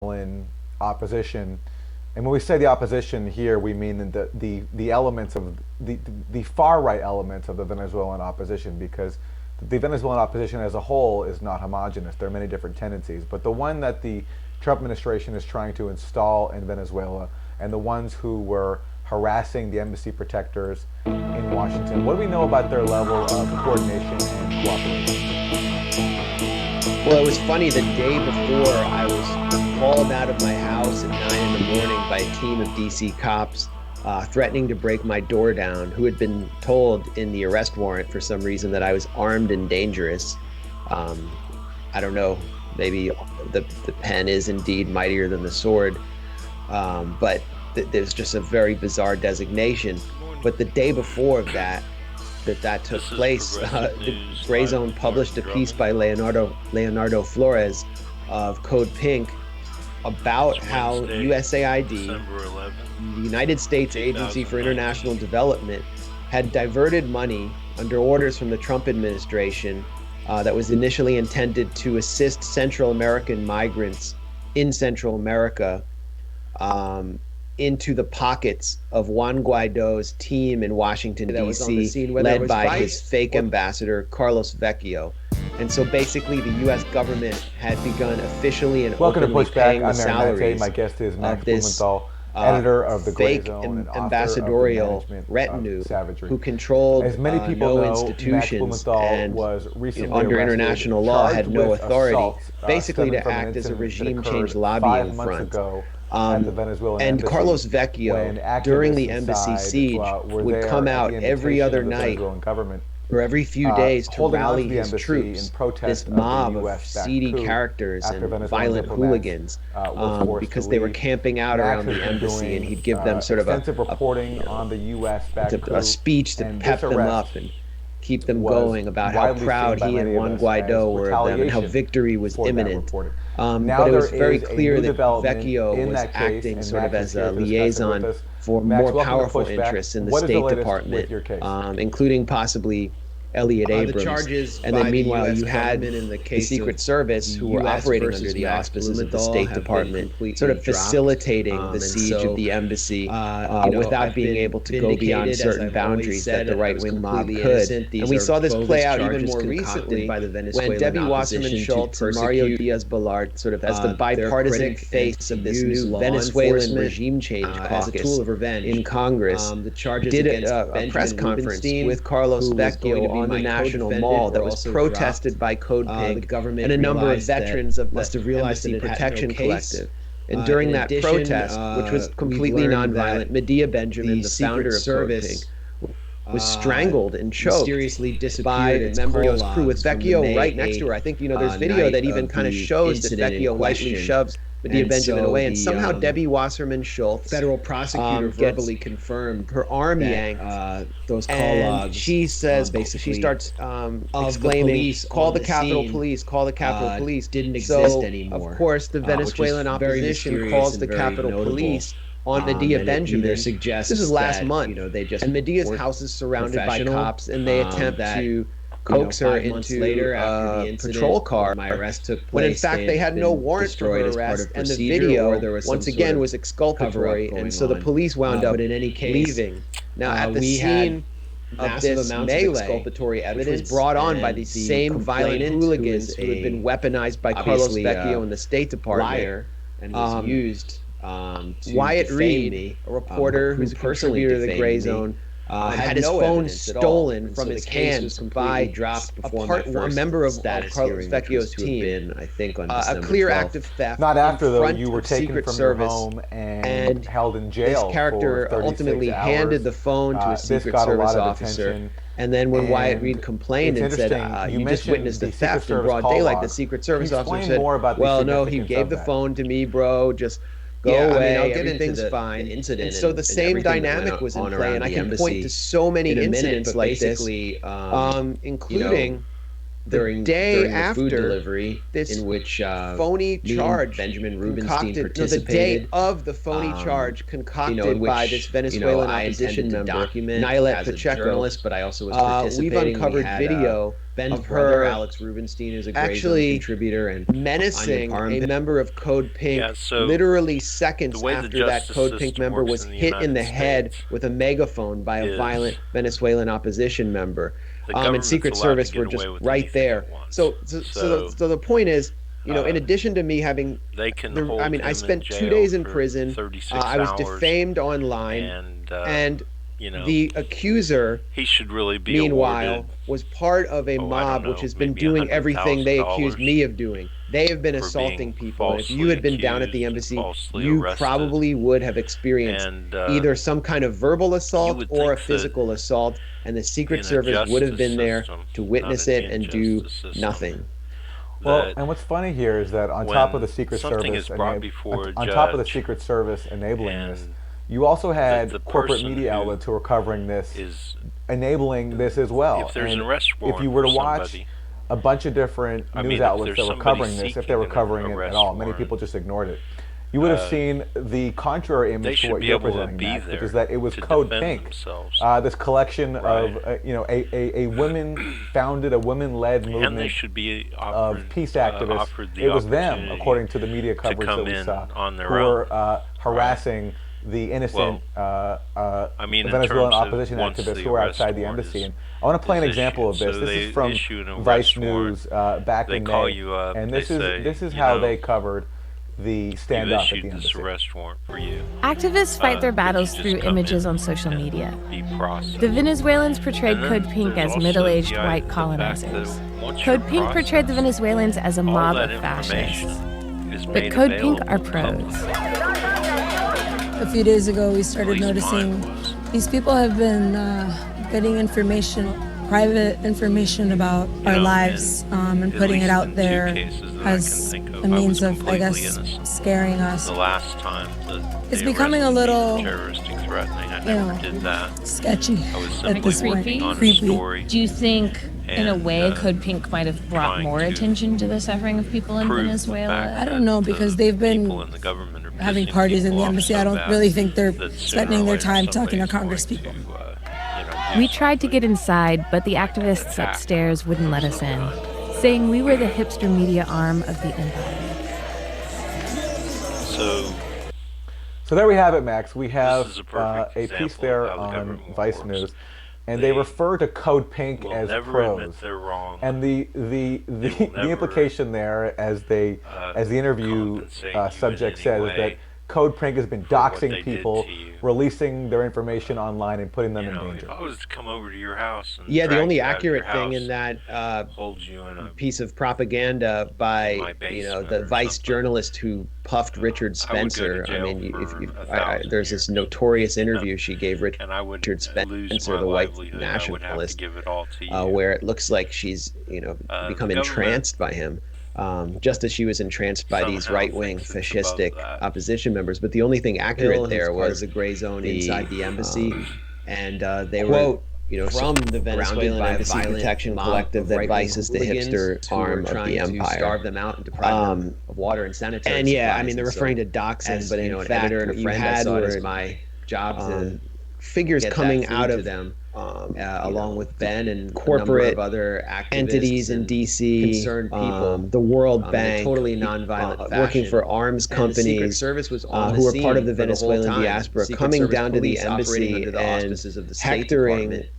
Venezuelan opposition. And when we say the opposition here, we mean the elements of the far right elements of the Venezuelan opposition, because the Venezuelan opposition as a whole is not homogenous. There are many different tendencies, but the one that the Trump administration is trying to install in Venezuela, and the ones who were harassing the embassy protectors in Washington, what do we know about their level of coordination and cooperation? Well, it was funny. The day before, I was called out of my house at 9 in the morning by a team of DC cops threatening to break my door down, who had been told in the arrest warrant for some reason that I was armed and dangerous. I don't know, maybe the pen is indeed mightier than the sword, but there's just a very bizarre designation. But the day before that took place, the Gray Zone published a piece by Leonardo Flores of Code Pink about how USAID, the United States Agency for International Development, had diverted money under orders from the Trump administration that was initially intended to assist Central American migrants in Central America into the pockets of Juan Guaido's team in Washington, D.C., led by his fake ambassador, Carlos Vecchio. And so basically the U.S. government had begun officially and openly paying the salaries My guest is Max of this Blumenthal, editor of the Gray fake Zone and author ambassadorial of the retinue Savagery. who controlled As many people know, institutions Max Blumenthal and was recently under arrested, international law had no charged with authority, assault, basically stemming to from an act as a incident that regime occurred change 5 lobbying months front. ago at the Venezuelan And embassy, Carlos Vecchio, when during the activists embassy inside, siege, were would there come at out the every invitation other of the night Venezuelan government, or every few days to holding on rally to the his embassy troops, in protest this of the mob of US-backed seedy coup characters after and Venezuelan violent diplomats, hooligans, were forced because to they were leave. camping out Max around has the been embassy, doing and he'd give them sort of extensive reporting on the US-backed coup, a speech to and pep this them arrest up and keep them was going about how widely proud seen by he and many of Juan us Guaido as were of them and how retaliation victory was for that imminent. reporting. But Now it there was very is a clear new that development Vecchio in was that case, acting and sort of Max is as here a to discuss it with liaison us. for Max, more welcome to powerful Pushback. interests in the What is the State latest Department, with your case? including possibly Elliot Abrams. The charges and then by meanwhile the US you had government in the the case Secret of Service, who were US operating versus under the Max auspices of the Blumenthal State have been Department, completely sort of dropped. facilitating the And siege so, of the embassy I've without being been able to go beyond vindicated, as certain I've always boundaries said. that the I was right-wing mob completely could. innocent. These And we are saw this bogus play out even charges more concocted recently by the when Venezuelan Debbie Wasserman opposition to Schultz and Mario persecute Diaz-Balart, sort of as the their bipartisan critic face and of this use new law Venezuelan enforcement regime change as a caucus tool of revenge. in Congress, The charges did against a Benjamin press conference Rubenstein, with Carlos who was going Vecchio to be on the my National co-defendant, Mall that were was also protested dropped. by Code The Pink government and a number of realized that- veterans of the must have realized Embassy that it had Protection no case. Collective. And during In that addition, protest, which was we've completely learned nonviolent, that Medea Benjamin, the Secret founder of Code Service Pink, was strangled and choked mysteriously by disappeared a its member of call his crew, with logs from the Vecchio May right next to her. I think, there's video night that even of kind of the shows that incident in Vecchio lightly question. shoves Medea And Benjamin so away, and the, somehow Debbie Wasserman Schultz, federal prosecutor gets verbally confirmed her arm that, yanked, those call and logs, she says, basically she starts of exclaiming, the police "Call on the the Capitol scene, Police! Call the Capitol Police!" didn't So, exist anymore, of course, the which is Venezuelan very opposition mysterious calls and the very Capitol notable. Police on Medea And it Benjamin. either suggests This is last that, month, they just and Medea's weren't house is surrounded by professional, cops, and they attempt that, to coax her 5 months into later after the a incident, patrol car. when my arrest took When in place, fact they had no warrant for her destroyed as part arrest, of and the procedure, video or there was once some again sort of was exculpatory, cover-up and so the going on. police wound up But in any case, leaving. Now at the we had scene of massive this amounts of melee, exculpatory which evidence, was brought on by and these the same violent complainant, hooligans who who is had been a weaponized by Carlos obviously, Vecchio in the State Department. liar, and was used to Wyatt defame Reed, me, a reporter who who's a personally contributor to the defamed Gray me, Zone, had his no phone evidence at all. stolen And from so his the case hands was completely by dropped before a member of status Carlos hearing, which Vecchio's was to have team. been, I think, on A December clear 12th. act of theft. Not after, in though, front you were of taken Secret from Service, your home and held in jail this character for 36 ultimately hours. handed the phone to a This Secret got a Service lot of officer. attention. And then when Wyatt And Reed complained it's and said, interesting, you you just mentioned witnessed the a Secret theft in Service broad call daylight, the logs. Secret Can Service you officer explain said, more about the well, no, he significance gave of the that? phone to me, bro, just go Yeah, I mean, away, I'll get into everything's the fine. incident And so the and same everything that dynamic went was in on play, around and I the can point embassy to so many in a minute, incidents but like this, basically, including during the food delivery this in which phony me and charge Benjamin Rubenstein concocted, no, the participated. day of the phony charge concocted by this I Venezuelan opposition intended to member, document Nylet as a Pacheco. journalist, but I also was participating. We've uncovered video Ben's of brother, her Alex Rubenstein, is a Gray Zone actually contributor, and menacing Anya a member of Code Pink, Yeah, so literally seconds the way the after that justice Code Pink system member works was in the hit in the United head States with a megaphone by a is violent Venezuelan opposition member. the And government's Secret allowed Service to get were just away with right anything there. it wants. So the point is, in uh, addition to me having, they can hold I him spent in 2 jail days in for prison. 36 I was hours, defamed online, and and you know, the accuser, he should really be meanwhile, awarded, was part of a I don't mob which know, has been maybe doing everything they $100,000 accused me of doing. They have been for assaulting being people. And if you falsely had been down at the accused and embassy, falsely you arrested. probably would have experienced And either some kind of verbal assault would or a think that physical assault, and the Secret in a Service would have justice been there system, to witness not an it and do injustice system, nothing. Well, that and what's funny here is that on top of the when Secret something Service, is brought before a on top of the judge Secret Service enabling this, and you also had the corporate person media who outlets who were covering this, is, enabling this as well. if there's And an arrest if warrant you were to for watch somebody, a bunch of different I news mean, if outlets there's that were somebody covering this, if they seeking were an covering it at arrest all, many warrant, people just ignored it. You would have seen the contrary they image to should what be you're able to presenting, be Max, which there is that it was to Code defend Pink, themselves. this collection Right. of a women-founded, a women-led And they movement should be of offered, peace activists. offered the It was them, opportunity according to the media to coverage that come we in saw, on their who own. were harassing the innocent I mean, in Venezuelan terms of opposition once activists the who were arrest outside the warrant embassy. is- And I want to play an is example issued. of this. So This they is from issue an Vice arrest warrant. News back They in call May, you up, and they this say, is you how know, they covered the We've standoff at issued the this embassy. arrest warrant for you. Activists fight their Would you battles just through come images in on social and media. be processed? The Venezuelans portrayed And then Code Pink there's as also middle-aged the white fact colonizers. that once Code you're Pink portrayed the processed, Venezuelans as a all mob that of fascists. information is But made Code Pink available are to the public. pros. A few days ago, we At started least noticing mine was. these people have been getting information, private information about our know, lives, and at putting it least out in two there cases that I as can think of, a means I was of, I guess, completely innocent. scaring us. The last time that It's they becoming a arrested me little, for terroristic threatening, I you never know, did that. sketchy I was at simply this point. working on a Creepy. story. Do you think, in a and, way, Code Pink might have brought trying more to attention to the suffering of people in prove the Venezuela? fact I don't know, that because the they've been people in the government are having pissing parties in people the off embassy. so I don't bad really think they're that sooner spending or their later time talking to somebody's Congress going people. to, do We tried to get something. inside, but the activists upstairs wouldn't let us in, saying we were the hipster media arm of the empire. So So there we have it, Max. We have is a perfect a piece example there of how the on government Vice works. News, and they They refer to Code Pink will as never pros. admit they're wrong. And the will the never, implication there, as the interview compensate you in subject any says, is way that Code Pink has been for what they doxing did people, to you. releasing their information online, and putting them You in know, danger. if I was to come over to your house and Yeah, the drag only you out of your accurate thing house, in that hold you in a piece of propaganda by my the basement or Vice something. journalist who puffed Richard I would go to Spencer. I jail mean, if for you, 1,000 there's this years. notorious interview she gave and I would Richard lose Spencer, my the white livelihood. I would have to nationalist, give it all to you. where it looks like she's the become government entranced by him, just as she was entranced by these somehow right-wing thinks it's fascistic above that. opposition members. But the only thing accurate there was a gray zone the, inside the embassy, and they quote, were from the surrounded Venezuelan by a Embassy violent Protection mob Collective of that right-wing Vice is the hooligans hipster who were arm of trying the to empire. starve them out and deprive them of water and sanitary And yeah, I supplies. mean, they're And so, referring to doxing, as, but you in know, an fact, editor and a what you friend, I had saw it as were, my job to figures get coming that food out to of them, you along know, with Ben and corporate a number of other activists entities in and DC, concerned people, the World in a Bank, totally nonviolent working fashion. for arms And the Secret companies, Service was on who the were part of scene the for the whole Venezuelan time. diaspora, Secret coming Service down to the police operating embassy under the and auspices of the State hectoring Department.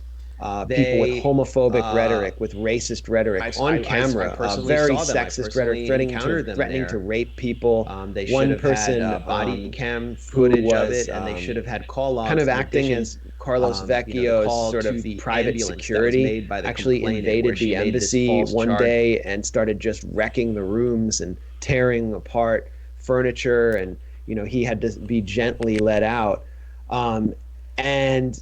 people with homophobic uh, rhetoric, with racist rhetoric on camera, personally very saw them. I sexist personally rhetoric, encountered them threatening there. to rape people. They should One have person, had body cam who footage of was, it, and they should have had call logs. kind of in acting addition, as Carlos the Vecchio's call sort to of the private ambulance that was security, made by the actually complainant, where invaded she the made this embassy false one charge. day and started just wrecking the rooms and tearing apart furniture, and he had to be gently let out. And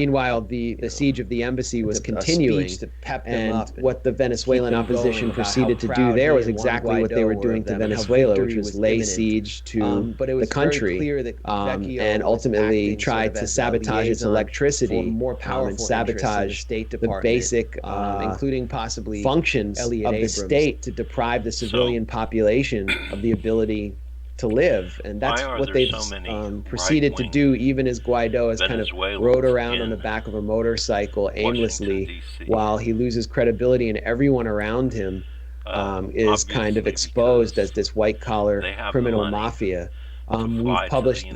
Meanwhile, the siege of the embassy was a continuing, speech to pep them and up and what the Venezuelan keep them going opposition about how proceeded to proud do he there was exactly what they were doing to Venezuela, which was lay siege to the country, and ultimately tried to sabotage its electricity, and sabotage the basic, including possibly functions of the state to deprive the civilian population of the ability to live. And that's what they've proceeded to do, even as Guaido has kind of rode around on the back of a motorcycle aimlessly while he loses credibility, and everyone around him is kind of exposed as this white-collar criminal mafia. We've published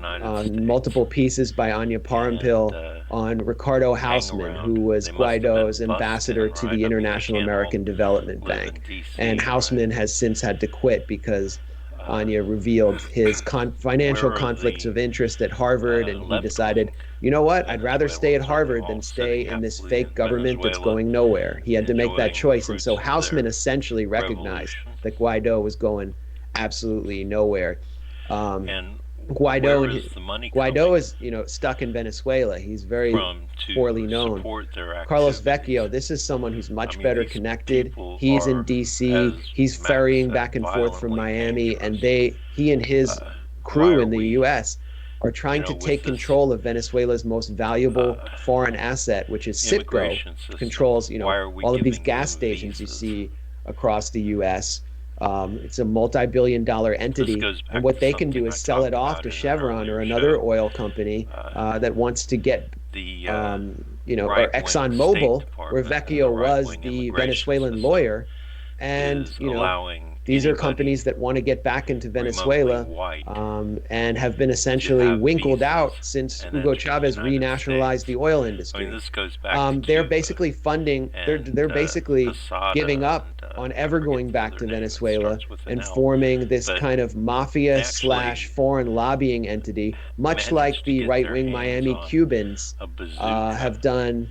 multiple pieces by Anya Parampil on Ricardo Hausman, who was Guaido's ambassador to the International American Development Bank. And Hausman has since had to quit because Anya revealed his financial conflicts of interest at Harvard, and he decided, you know what, I'd rather stay at Harvard than stay in this fake government that's going nowhere. He had to make that choice. And so Hausman essentially recognized that Guaido was going absolutely nowhere. Guaido is, stuck in Venezuela. He's very poorly known. Carlos Vecchio, this is someone who's much better connected. He's in D.C. He's ferrying back and forth from Miami, and he and his crew in the U.S. are trying to take control of Venezuela's most valuable foreign asset, which is Citgo, which controls, all of these gas stations you see across the U.S. It's a multi-billion-dollar entity, and what they can do is sell it off to Chevron or another oil company that wants to get, or ExxonMobil, where Vecchio was the Venezuelan lawyer, and these are companies that want to get back into Venezuela and have been essentially winkled out since Hugo Chavez renationalized the oil industry. They're basically funding, they're basically giving up on ever going back to Venezuela and forming this kind of mafia / foreign lobbying entity, much like the right-wing Miami Cubans have done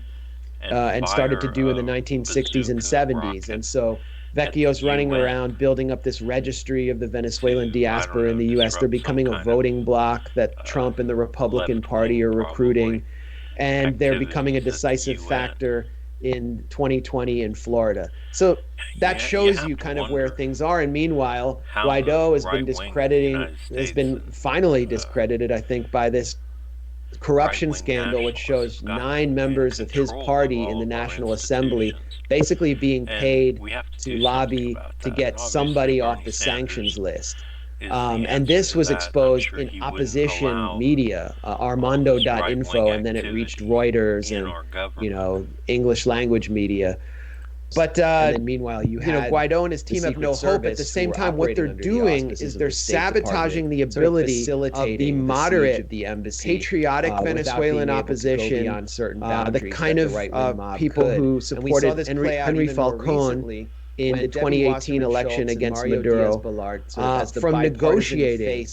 and started to do in the 1960s and 70s. And so Vecchio's running around building up this registry of the Venezuelan diaspora in the U.S. They're becoming a voting bloc that Trump and the Republican Party are recruiting, and they're becoming a decisive factor in 2020 in Florida. So that shows you kind of where things are. And meanwhile, Guaido has been finally discredited, I think, by this corruption scandal, which shows 9 members of his party in the National Assembly basically being paid to lobby to get somebody off the sanctions list. And this was exposed in opposition media, Armando.info, and then it reached Reuters and, English language media. But then meanwhile, Guaido and his team have no hope. At the same time, what they're doing is they're sabotaging the ability of the moderate, patriotic Venezuelan opposition, the kind of people who supported Henry Falcone in the 2018 election against Maduro, from negotiating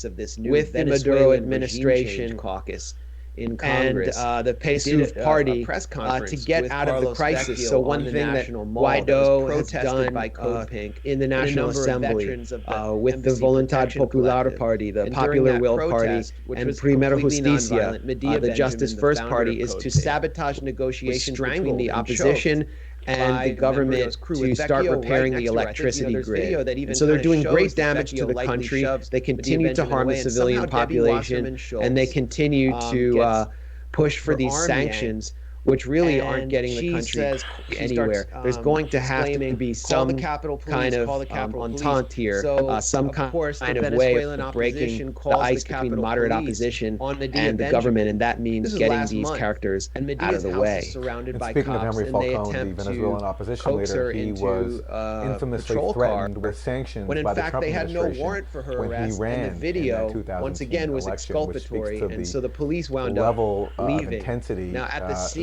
with the Maduro administration caucus in Congress and the PSUV party to get out of the crisis. So one thing that Guaido has done in the National Assembly with the Voluntad Popular Party, the Popular Will Party, and Primera Justicia, the Justice First Party, is to sabotage negotiations between the opposition and the government to start repairing the electricity grid. And so they're doing great damage to the country. They continue to harm the civilian population, and they continue to push for these sanctions, which really aren't getting the country anywhere. There's going to have to be some kind of entente here, some kind of way of breaking the ice between the moderate opposition and the government, and that means getting these characters out of the way. And speaking of Henry Falcone, the Venezuelan opposition leader, he was infamously threatened with sanctions by the Trump administration when he ran in the 2010 election, which speaks to the level of intensity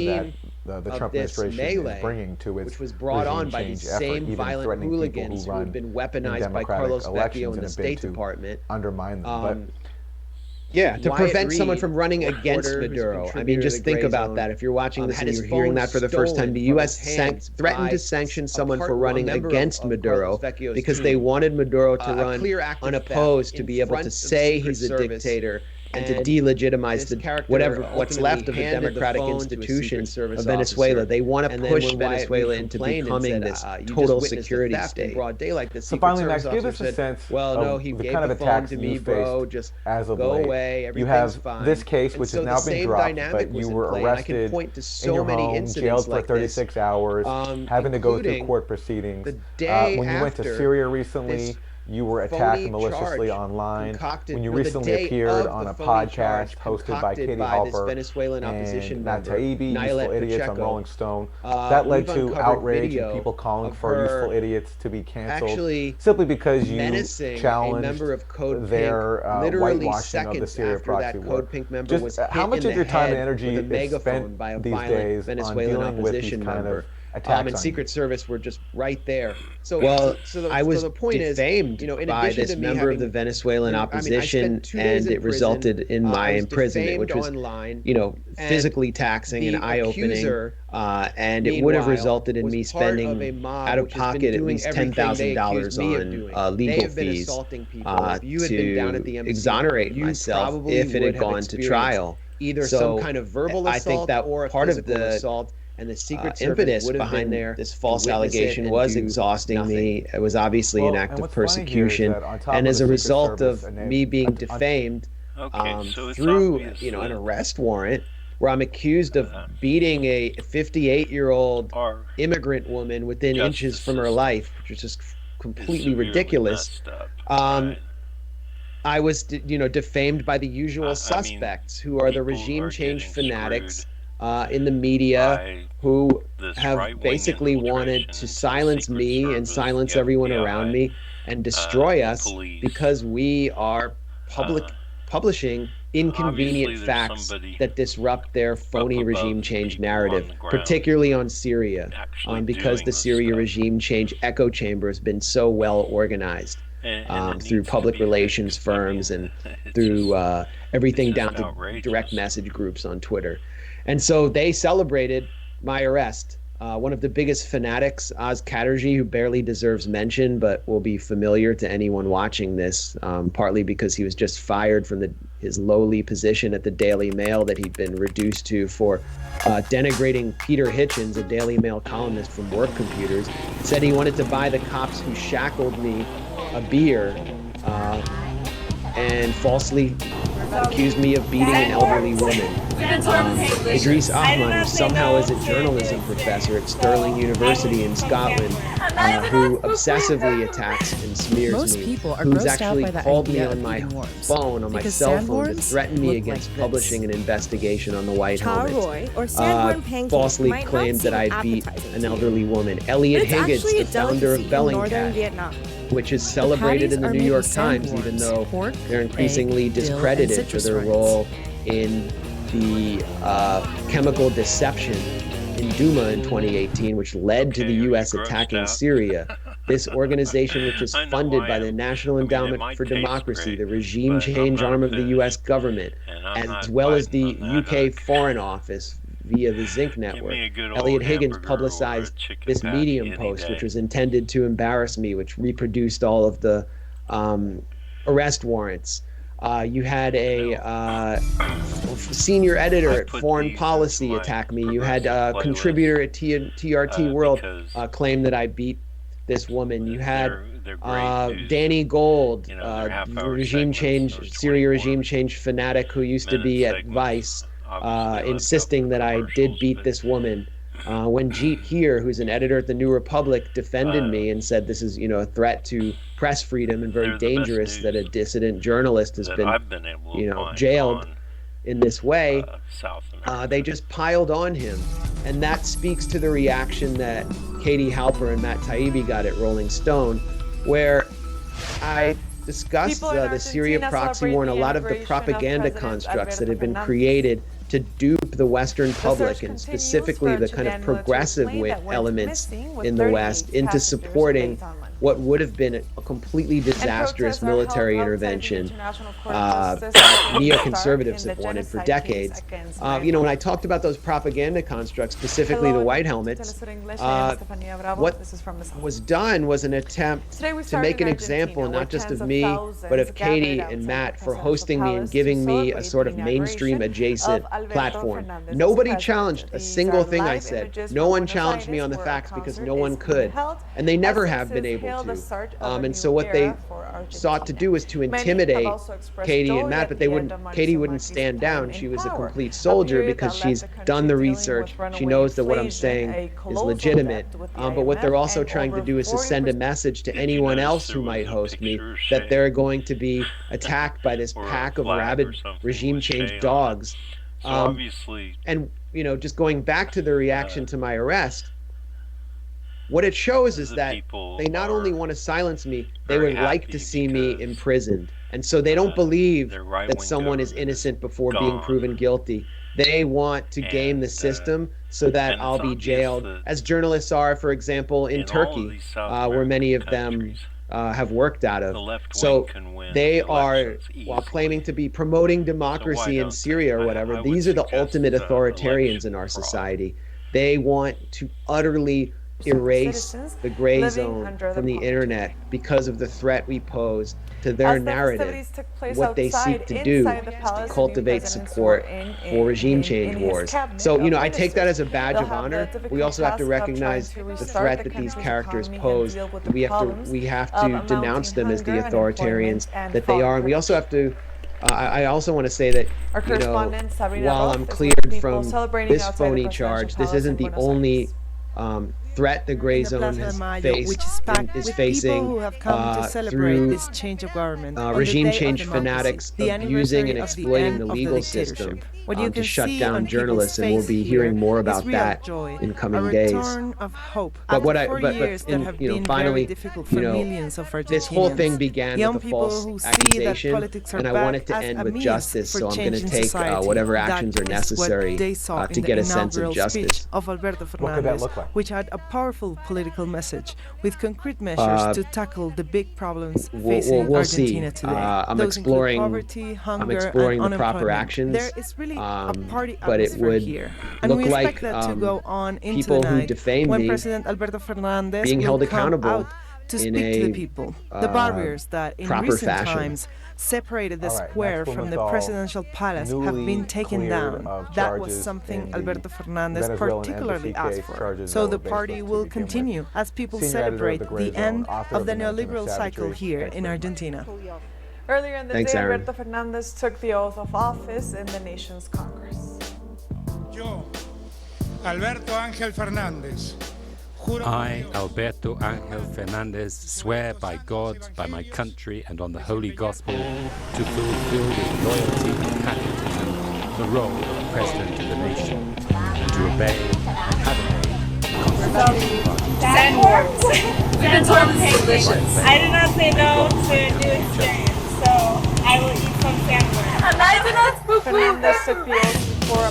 that the Trump administration is bringing to its which was brought on by these same violent hooligans who have been weaponized by Carlos Vecchio in the State Department. Undermine them. To prevent someone from running against Maduro. I mean, just think about that. If you're watching this and you're hearing that for the first time, the U.S. threatened to sanction someone for running against Maduro because they wanted Maduro to run unopposed, to be able to say he's a dictator and to delegitimize what's left of the democratic institutions of Venezuela. They want to push Venezuela into becoming this total security state. So finally, Max, give us a sense of the kind of attacks you faced as of late. You have this case, which has now been dropped, but you were arrested in your home, jailed for 36 hours, having to go through court proceedings. When you went to Syria recently, you were attacked maliciously online. When you recently appeared on a podcast hosted by Katie Halper and Matt Taibbi, Useful Idiots on Rolling Stone, that led to outrage and people calling for Useful Idiots to be canceled simply because you challenged their whitewashing of the Syria proxy war. Just how much of your time and energy is spent these days on dealing with these kind of attacks and Secret Service were just right there. I was defamed by this member of the Venezuelan opposition, and it resulted in my imprisonment, which was, physically taxing and eye-opening. And it would have resulted in me spending out of pocket at least $10,000 on legal fees to exonerate myself if it had gone to trial. Either some kind of verbal assault, I think that or part of the assault. And the Secret impetus behind this false allegation was exhausting me. It was obviously an act of persecution, and as a result of me being defamed through an arrest warrant, where I'm accused of beating a 58-year-old immigrant woman within inches from her life, which is just completely ridiculous. I was, defamed by the usual suspects, who are the regime change fanatics in the media, who have basically wanted to silence me and silence everyone around me and destroy us because we are publishing inconvenient facts that disrupt their phony regime change narrative, particularly on Syria, because the Syria regime change echo chamber has been so well organized through public relations firms and through everything down to direct message groups on Twitter. And so they celebrated my arrest. One of the biggest fanatics, Oz Chatterjee, who barely deserves mention, but will be familiar to anyone watching this, partly because he was just fired from his lowly position at the Daily Mail that he'd been reduced to for denigrating Peter Hitchens, a Daily Mail columnist from Work Computers, said he wanted to buy the cops who shackled me a beer and falsely accused me of beating an elderly woman. Idris Ahmad, who somehow is a journalism professor at Stirling University in Scotland, who obsessively attacks and smears me, who's actually called me on my phone, on my cell phone, to threaten me against publishing an investigation on the White Helmets, falsely claimed that I beat an elderly woman. Elliot Higgins, the founder of Bellingcat, which is celebrated in the New York Times, even though they're increasingly discredited for their role in the chemical deception in Duma in 2018, which led to the U.S. attacking Syria. This organization, which is funded by the National Endowment for Democracy, the regime change arm of the U.S. government, as well as the UK Foreign Office via the Zinc Network. Elliot Higgins publicized this Medium post, which was intended to embarrass me, which reproduced all of the arrest warrants. You had a senior editor at Foreign Policy attack me. You had a contributor at TRT World claim that I beat this woman. You had Danny Gold, Syria regime change fanatic who used to be at Vice, insisting that I did beat this woman. When Jeet Heer, who's an editor at the New Republic, defended me and said this is, a threat to press freedom and very dangerous that a dissident journalist has been, jailed in this way, they just piled on him. And that speaks to the reaction that Katie Halper and Matt Taibbi got at Rolling Stone, where I discussed the Syria proxy war and a lot of the propaganda constructs that have been created to dupe the Western public, and specifically the kind of progressive elements in the West, into supporting what would have been a completely disastrous military intervention neoconservatives have wanted for decades. When I talked about those propaganda constructs, specifically the white helmets, what was done was an attempt to make an example not just of me, but of Katie and Matt for hosting me and giving me a sort of mainstream adjacent platform. Nobody challenged a single thing I said. No one challenged me on the facts because no one could. And they never have been able to. And so what they sought to do was to intimidate Katie and Matt, but Katie wouldn't stand down. She was a complete soldier because she's done the research. She knows that what I'm saying is legitimate. But what they're also trying to do is to send a message to anyone else who might host me that they're going to be attacked by this pack of rabid regime change dogs. And just going back to the reaction to my arrest, what it shows is that they not only want to silence me, they would like to see me imprisoned. And so they don't believe that someone is innocent before being proven guilty. They want to game the system so that I'll be jailed, as journalists are, for example, in Turkey, where many of them have worked out of. So they are, while claiming to be promoting democracy in Syria or whatever, these are the ultimate authoritarians in our society. They want to utterly erase the gray zone from the internet because of the threat we pose to their narrative. What they seek to do is to cultivate support for regime change wars. So, I take that as a badge of honor. We also have to recognize the threat that these characters pose. We have to denounce them as the authoritarians that they are. And we also have to I also want to say that, while I'm cleared from this phony charge, this isn't the only threat the gray zone has faced is facing through this change of government regime change fanatics abusing and exploiting the legal system to shut down journalists, and we'll be hearing more about that in coming days. But finally, this whole thing began with a false accusation, and I want it to end with justice. So I'm going to take whatever actions are necessary to get a sense of justice. What could that look like? Which had a powerful political message with concrete measures to tackle the big problems facing Argentina today. I'm exploring the proper actions. There is really a party but it atmosphere would here, and we look expect like that to go on into people the who night defame when me President Alberto Fernandez being held will come accountable out to speak to the people. The barriers that in recent times separated the square from the presidential palace have been taken down. That was something Alberto Fernandez particularly asked for. So the party will continue as people celebrate the end of the neoliberal cycle here in Argentina. Earlier in the day, Alberto Fernandez took the oath of office in the nation's Congress. Yo, Alberto Ángel Fernández. I, Alberto Ángel Fernández, swear by God, by my country, and on the Holy Gospel to fulfill with loyalty and patriotism the role of President of the nation, and to obey and have obeyed the Constitution of Argentina. Sandworms. Sandworms taste delicious. I did not say no to a new experience, so I will eat some sandworms. And I did not spook.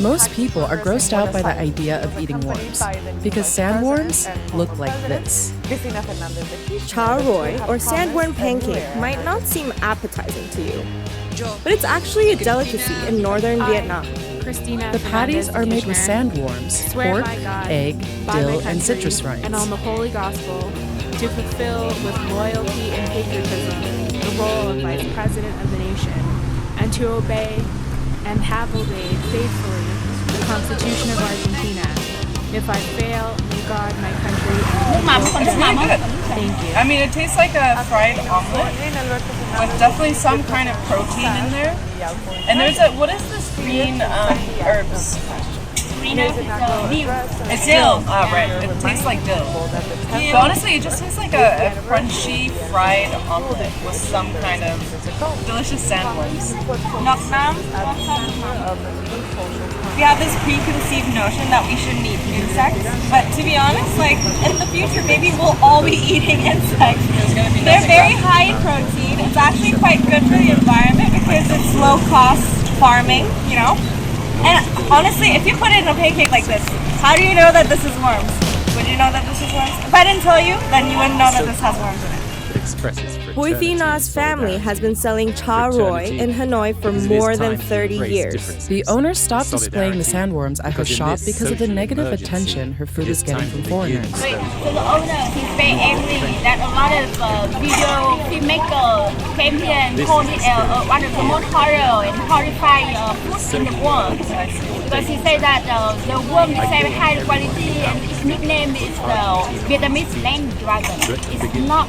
Most people are grossed out by the idea of eating worms because sandworms look like this. Char roy, or sandworm pancake, might not seem appetizing to you, but it's actually a delicacy in northern Vietnam. The patties are made with sandworms, pork, egg, dill, and citrus rinds. And on the Holy Gospel, to fulfill with loyalty and patriotism the role of Vice President of the nation, and to obey and have obeyed faithfully the Constitution of Argentina. If I fail, may God, my country, and It's really good. Thank you. I mean, it tastes like a fried omelet with definitely some kind of protein in there. And there's what is this green herbs? It's dill. Right. It tastes like dill. But honestly, it just tastes like a crunchy fried omelet with some kind of delicious sandworms. We have this preconceived notion that we shouldn't eat insects, but to be honest, in the future, maybe we'll all be eating insects. They're very high in protein. It's actually quite good for the environment because it's low-cost farming, And honestly, if you put it in a pancake like this, how do you know that this is worms? Would you know that this is worms? If I didn't tell you, then you wouldn't know that this has worms in it. that expresses Hui fraternity and Na's family has been selling cha roi in Hanoi for because it is more than time to 30 embrace years. differences. The owner stopped displaying the Solidarity, sandworms at her because in shop this because of the social negative emergency, attention her food it is getting time from to foreigners. begin So the owner, he's very angry that a lot of video filmmakers came here and called it want to promote horror and horrify food in the world. Because he said that the worm is very high quality and its nickname is the Vietnamese land dragon. It's not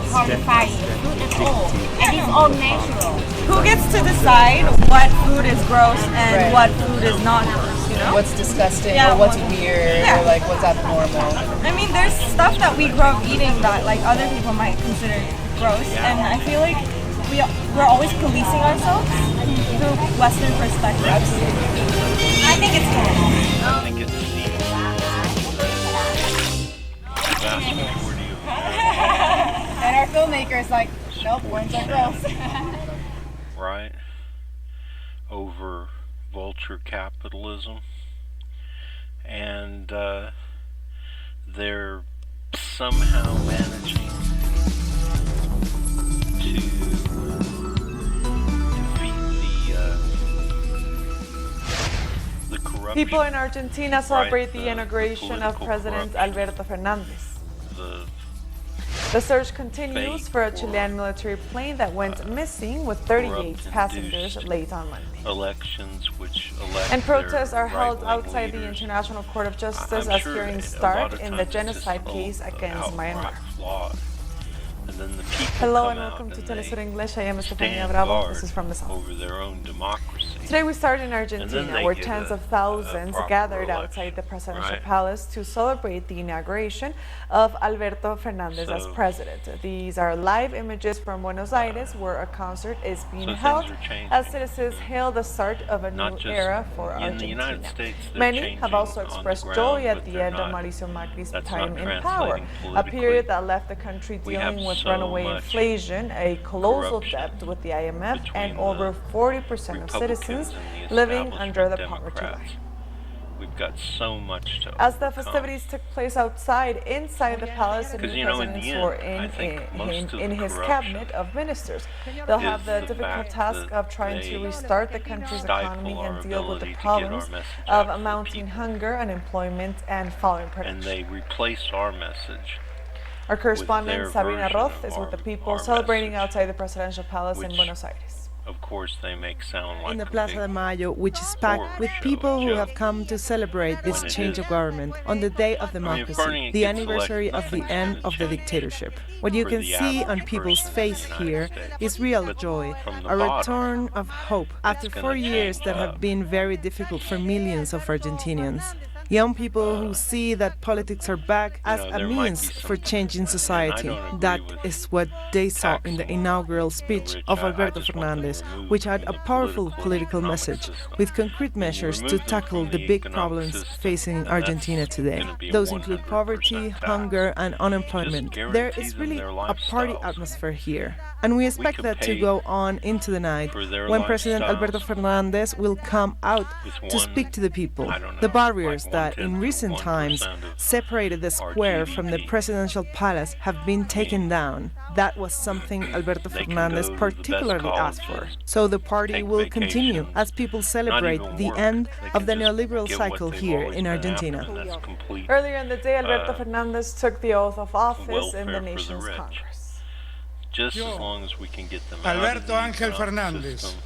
horrifying food at all, and it's all natural. Who gets to decide what food is gross and what food is not gross, you know? What's disgusting or what's weird or like what's abnormal? I mean, there's stuff that we grew up eating that like other people might consider gross, and I feel like we're always policing ourselves through Western perspectives. I think it's normal. I think it's the vast majority of And our filmmakers like, nope, worms are gross. right over vulture capitalism, and they're somehow managing to defeat the corruption. People in Argentina celebrate the the inauguration of President Alberto Fernandez. The search continues for a Chilean military plane that went missing with 38 passengers late on Monday. Elections which elect And protests are held right-wing outside the leaders. International Court of Justice I'm as sure hearings a lot start of in the times it's genocide just case against outright Myanmar. flawed. And then the people Hello come and out welcome to and Telesur they English. I am Estefania stand Bravo. guard This is from the South. over their own democracy. Today we start in And Argentina, then they where get tens a of thousands proper gathered election, outside the presidential right? palace to celebrate the inauguration of Alberto Fernandez as So- president. These are live images from Buenos Aires, where a concert is being so held things are changing. as citizens hail the start of a Not new just era for in Argentina. the United States, they're Many changing have also on the expressed ground, joy but at the they're end of not- Mauricio Macri's that's time not in power, translating a period politically. that left the country We have dealing with so runaway much inflation, a colossal corruption debt with the IMF, and between over the 40% of citizens Republicans and the living under the establishment poverty line. Democrats. We've got so much to As the overcome. festivities took place outside, inside the palace, the Because, new you know, in the president end, swore I think most of in the his corruption cabinet of ministers. They'll have is the the difficult fact task that of trying to they restart the country's stifle economy our and deal with the ability to get problems our message of out to the mounting people. hunger, unemployment, and falling And production. they replace our message. Our correspondent their Sabina version Roth of is with the our people celebrating message, outside the presidential palace in which, Buenos Aires. Of course, they make sound like In the a Plaza big de Mayo, which is packed horror with show, people who joke. have come to celebrate this When it change is. of government on the day of if democracy, Bernie the gets anniversary of the elected, end nothing's of the gonna change dictatorship. What you for can the see average on people's person in face the United here States. is real But joy, from the a bottom, return of hope after gonna 4 years change that have up. been very difficult for millions of Argentinians. Young people who see that politics are back as a there might be means some- for changing society. don't agree That with is what they saw in the inaugural speech rich. of I Alberto just want them Fernandez, removed which had from a the powerful political political economic message system. with concrete measures to remove them tackle from the the big economic problems system, facing and Argentina that's today. gonna be a Those include 100% poverty, tax. hunger, and unemployment. Just There guarantee is them really their a party lifestyles. atmosphere here, and we expect could that to pay go on into the night for their when President lifestyles Alberto Fernandez will come out with to one, speak to the people. I don't know, The barriers like that in 1/10 recent of times 1% of separated the square from the GDP. presidential palace have been taken down. That was something Alberto They can Fernandez go to the best particularly asked for. colleges, So the party take will continue vacations, as people celebrate even the work. end They of can the just neoliberal get what cycle they've here always in been Argentina. after, and that's complete Earlier in the day, Alberto Fernandez took the oath of office welfare in the for the nation's rich. Congress. Just as long as we can get them out of Alberto the Ángel economic Fernández. system,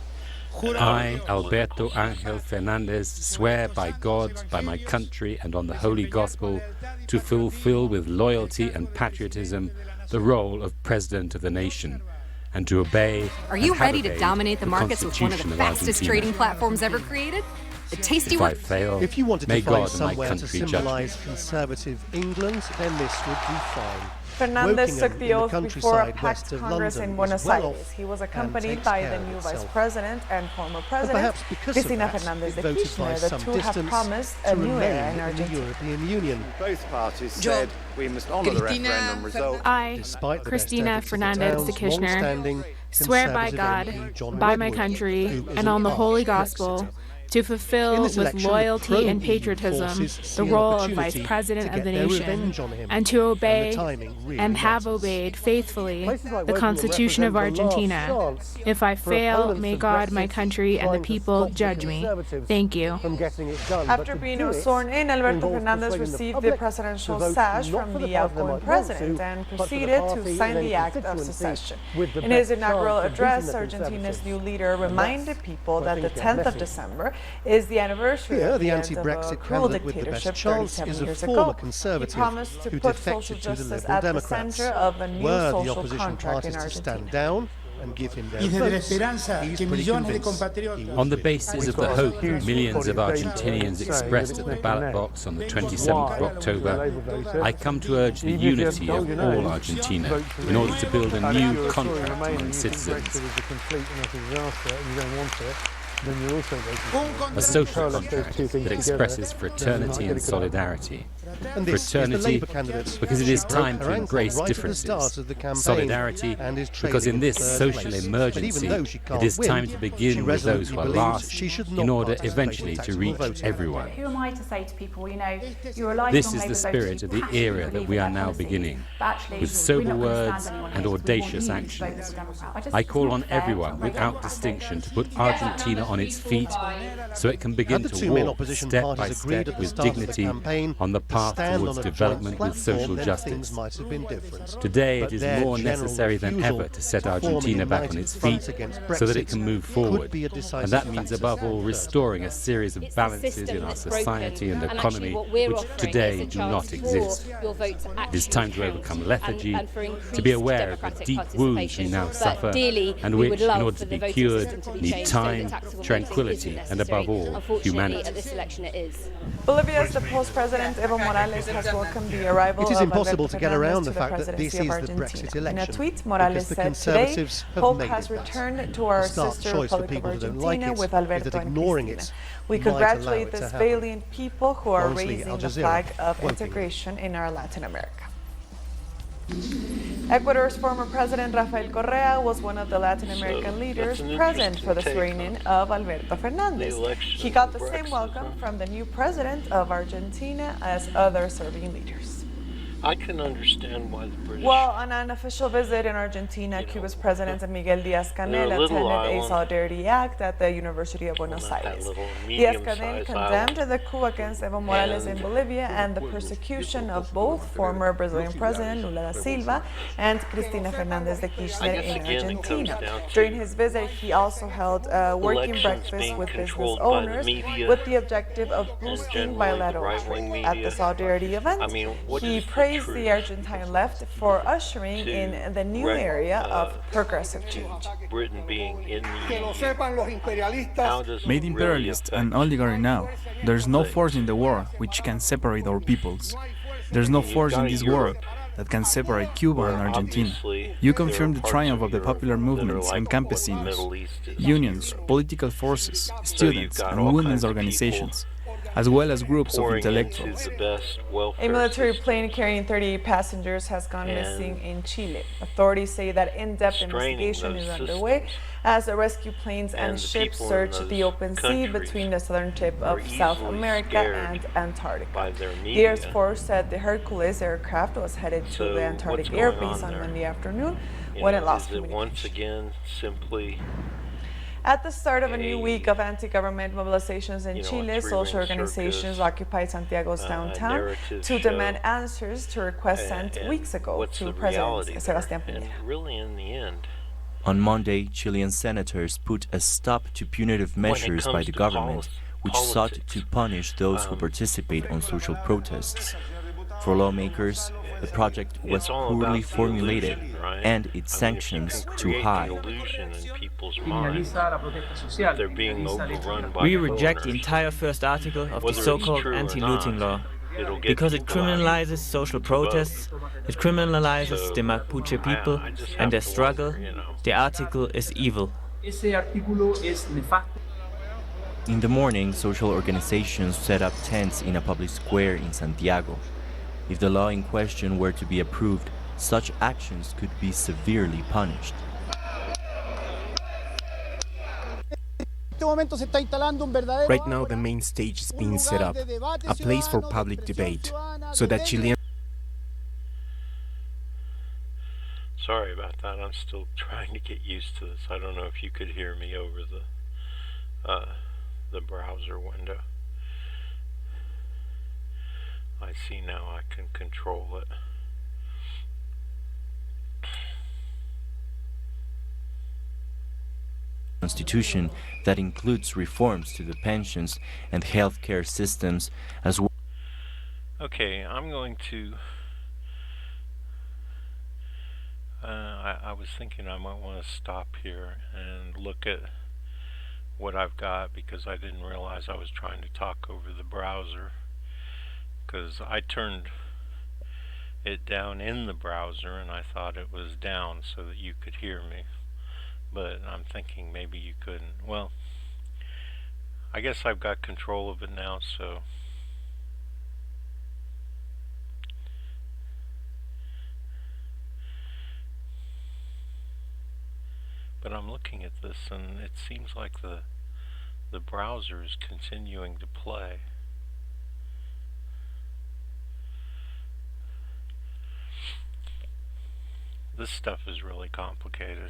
I, Alberto Ángel Fernández, swear by God, by my country, and on the Holy Gospel, to fulfill with loyalty and patriotism the role of President of the nation, and to obey. Are you and have ready to obeyed dominate the markets with one of the Constitution fastest Argentina. trading platforms ever created? The tasty If I one. fail, If you wanted may to find God and my somewhere to country judge me. symbolise conservative England, then this would be fine. Fernandez took Wokingham the in oath before a countryside packed west of Congress London in is Buenos well Aires. off He was and accompanied takes by care the of new itself. vice president and former And president, perhaps because Cristina of that, Fernandez it de voted by Kirchner. The some two have distance promised to a new era in remain in the Argentina. European Union. Both parties said we must honour the referendum result. I, Despite the Christina best efforts of the Fernandez de town's Kirchner, long-standing swear by conservative God, MP John by my Redwood, country, who is and on an the Holy arch Gospel, Brexiter. to fulfill with loyalty and patriotism the role of Vice President of the nation, and to obey and have obeyed faithfully the Constitution of Argentina. If I fail, may God, my country, and the people judge me. Thank you. After being sworn in, Alberto Fernandez received the presidential sash from the outgoing president and proceeded to sign the act of secession. In his inaugural address, Argentina's new leader reminded people that the 10th of December is the anniversary of the anti-Brexit cruel dictatorship 37 years ago. He promised to put social justice at the center of a new social contract in Argentina. And give him their votes. He's pretty convinced. On the basis of the hope that millions of Argentinians expressed at the ballot box on the 27th of October, I come to urge the unity of all Argentina in order to build a new contract among citizens. A social contract that expresses fraternity and solidarity. Fraternity, because it is time to embrace differences. Solidarity, because in this social emergency, it is time to begin with those who are last in order eventually to reach everyone. Who am I to say to people, you know, you're a lifelong This is the Labour spirit of the era that we are now beginning, with sober words and audacious action. I call on everyone, without distinction, to put Argentina on its feet so it can begin to walk step by step with dignity on the path towards development with social justice. Today it is more necessary than ever to set Argentina back on its feet so that it can move forward. And that means above all restoring a series of balances in our society and economy which today do not exist. It is time to overcome lethargy, to be aware of the deep wounds we now suffer, and which, in order to be cured, need time, tranquility, and above all, humanity. Bolivia's deposed president Evo Morales has welcomed the arrival It is of impossible Alberto to get around the Fernandez fact that this to the is presidency the of Brexit Argentina. election. In a tweet, Morales the said today, Conservatives have hope made has it. returned to our The stark sister choice for Republic of people who don't like Argentina it with is Alberto that and ignoring Cristina. it We might allow congratulate it to this happen. valiant people who are Honestly, raising Al the Jazeera flag of won't be. integration in our Latin America. Ecuador's former president Rafael Correa was one of the Latin American leaders present for the swearing-in of Alberto Fernandez. He got the same welcome from the new president of Argentina as other serving leaders. I can understand why the British... Well, on an official visit in Argentina, Cuba's President Miguel Díaz-Canel attended a solidarity act at the University of Buenos Aires. Díaz-Canel condemned the coup against Evo Morales in Bolivia and the persecution of both former Brazilian President Lula da Silva and Cristina Fernández de Kirchner in Argentina. During his visit, he also held a working breakfast with business owners with the objective of boosting bilateral trade. At the solidarity event, he praised the Argentine left for ushering in the new area of progressive change. Britain being in Made imperialists and oligarchy now. There's no force in the world which can separate our peoples. There's no force in this world that can separate Cuba and Argentina. You confirm the triumph of the popular movements and campesinos, unions, political forces, students, and women's organizations, as well as groups of intellectuals. A military plane carrying 38 passengers has gone missing in Chile. Authorities say that in-depth investigation is underway as the rescue planes and ships search the open sea between the southern tip of South America and Antarctica. The Air Force said the Hercules aircraft was headed to the Antarctic Air Base on Monday afternoon when it lost communication. Once again simply... At the start of a new week of anti-government mobilizations in Chile, social organizations occupied Santiago's downtown to demand answers to requests sent weeks ago to President Sebastián Piñera. Really, in the end, on Monday, Chilean senators put a stop to punitive measures by the government, which sought to punish those who participate on social protests. For lawmakers, the project was poorly formulated and its sanctions too high. We reject the entire first article of the so-called anti-looting law because it criminalizes social protests, it criminalizes the Mapuche people and their struggle. The article is evil. In the morning, social organizations set up tents in a public square in Santiago. If the law in question were to be approved, such actions could be severely punished. Right now, the main stage is being set up, a place for public debate, so that Chileans. Sorry about that. I'm still trying to get used to this. I don't know if you could hear me over the browser window. I see now I can control it. Constitution that includes reforms to the pensions and healthcare systems as well. Okay, I'm going to I was thinking I might want to stop here and look at what I've got, because I didn't realize I was trying to talk over the browser, because I turned it down in the browser and I thought it was down so that you could hear me, but I'm thinking maybe you couldn't. Well, I guess I've got control of it now, so but I'm looking at this and it seems like the browser is continuing to play. This stuff is really complicated.